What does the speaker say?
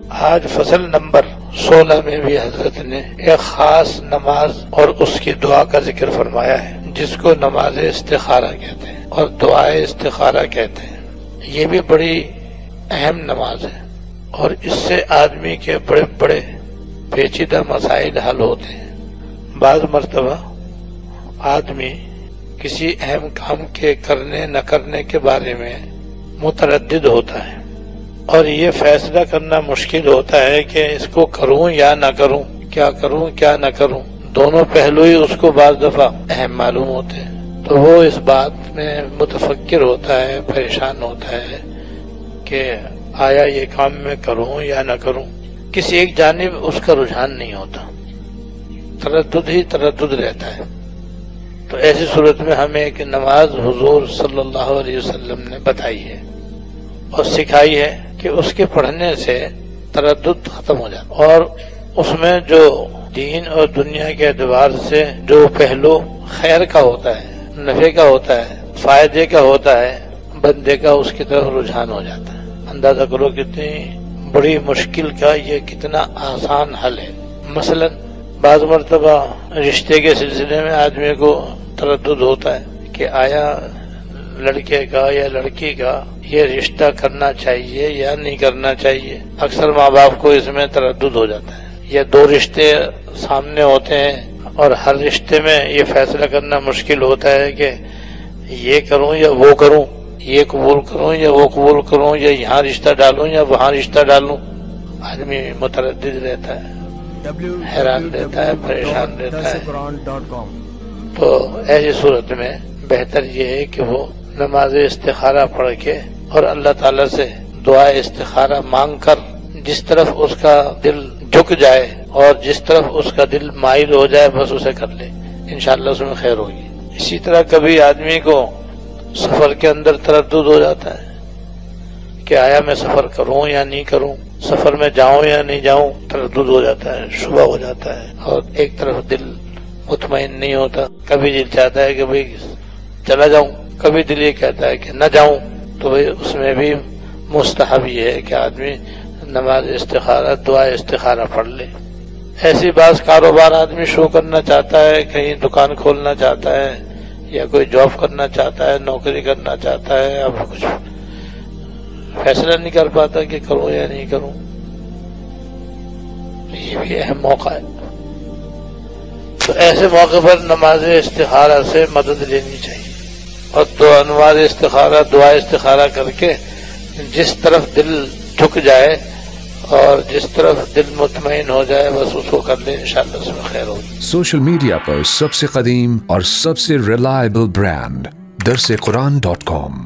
آج فصل نمبر 16 میں بھی حضرت نے ایک خاص نماز اور اس کی دعا کا ذکر فرمایا ہے، جس کو نماز استخارہ کہتے ہیں اور دعائے استخارہ کہتے ہیں۔ یہ بھی بڑی اہم نماز ہے اور اس سے آدمی کے بڑے بڑے پیچیدہ مسائل حل ہوتے ہیں۔ بعض مرتبہ آدمی کسی اہم کام کے کرنے نہ کرنے کے بارے میں متردد ہوتا ہے اور یہ فیصلہ کرنا مشکل ہوتا ہے کہ اس کو کروں یا نہ کروں، کیا کروں کیا نہ کروں۔ دونوں پہلو ہی اس کو بعض دفعہ اہم معلوم ہوتے ہیں، تو وہ اس بات میں متفکر ہوتا ہے، پریشان ہوتا ہے کہ آیا یہ کام میں کروں یا نہ کروں۔ کسی ایک جانب اس کا رجحان نہیں ہوتا، تردد ہی تردد رہتا ہے۔ تو ایسی صورت میں ہمیں ایک نماز حضور صلی اللہ علیہ وسلم نے بتائی ہے اور سکھائی ہے کہ اس کے پڑھنے سے تردد ختم ہو جاتا، اور اس میں جو دین اور دنیا کے اعتبار سے جو پہلو خیر کا ہوتا ہے، نفع کا ہوتا ہے، فائدے کا ہوتا ہے، بندے کا اس کی طرف رجحان ہو جاتا ہے۔ اندازہ کرو کتنی بڑی مشکل کا یہ کتنا آسان حل ہے۔ مثلا بعض مرتبہ رشتے کے سلسلے میں آدمی کو تردد ہوتا ہے کہ آیا لڑکے کا یا لڑکی کا یہ رشتہ کرنا چاہیے یا نہیں کرنا چاہیے۔ اکثر ماں باپ کو اس میں تردد ہو جاتا ہے۔ یہ دو رشتے سامنے ہوتے ہیں اور ہر رشتے میں یہ فیصلہ کرنا مشکل ہوتا ہے کہ یہ کروں یا وہ کروں، یہ قبول کروں یا وہ قبول کروں، یا یہاں رشتہ ڈالوں یا وہاں رشتہ ڈالوں۔ آدمی متردد رہتا ہے، حیران رہتا ہے، پریشان رہتا ہے۔ تو ایسی صورت میں بہتر یہ ہے کہ وہ نماز استخارہ پڑھ کے اور اللہ تعالیٰ سے دعا استخارہ مانگ کر جس طرف اس کا دل جھک جائے اور جس طرف اس کا دل مائل ہو جائے بس اسے کر لے، انشاءاللہ اس میں خیر ہوگی۔ اسی طرح کبھی آدمی کو سفر کے اندر تردد ہو جاتا ہے کہ آیا میں سفر کروں یا نہیں کروں، سفر میں جاؤں یا نہیں جاؤں، تردد ہو جاتا ہے، شبہ ہو جاتا ہے اور ایک طرف دل مطمئن نہیں ہوتا۔ کبھی دل چاہتا ہے کہ بھئی چلا جاؤں، کبھی دل یہ کہتا ہے کہ نہ جاؤں۔ تو بھئی اس میں بھی مستحب یہ ہے کہ آدمی نماز استخارہ دعا استخارہ پڑھ لے۔ ایسی بعض کاروبار آدمی شروع کرنا چاہتا ہے، کہیں دکان کھولنا چاہتا ہے یا کوئی جاب کرنا چاہتا ہے، نوکری کرنا چاہتا ہے، اب کچھ فیصلہ نہیں کر پاتا کہ کروں یا نہیں کروں۔ یہ بھی اہم موقع ہے، تو ایسے موقع پر نماز استخارہ سے مدد لینی چاہیے اور نماز استخارہ دعا استخارہ کر کے جس طرف دل جھک جائے اور جس طرف دل مطمئن ہو جائے بس اس کو کر لیں، انشاءاللہ اس میں خیر ہوگی۔ سوشل میڈیا پر سب سے قدیم اور سب سے ریلائبل برانڈ درسقرآن.com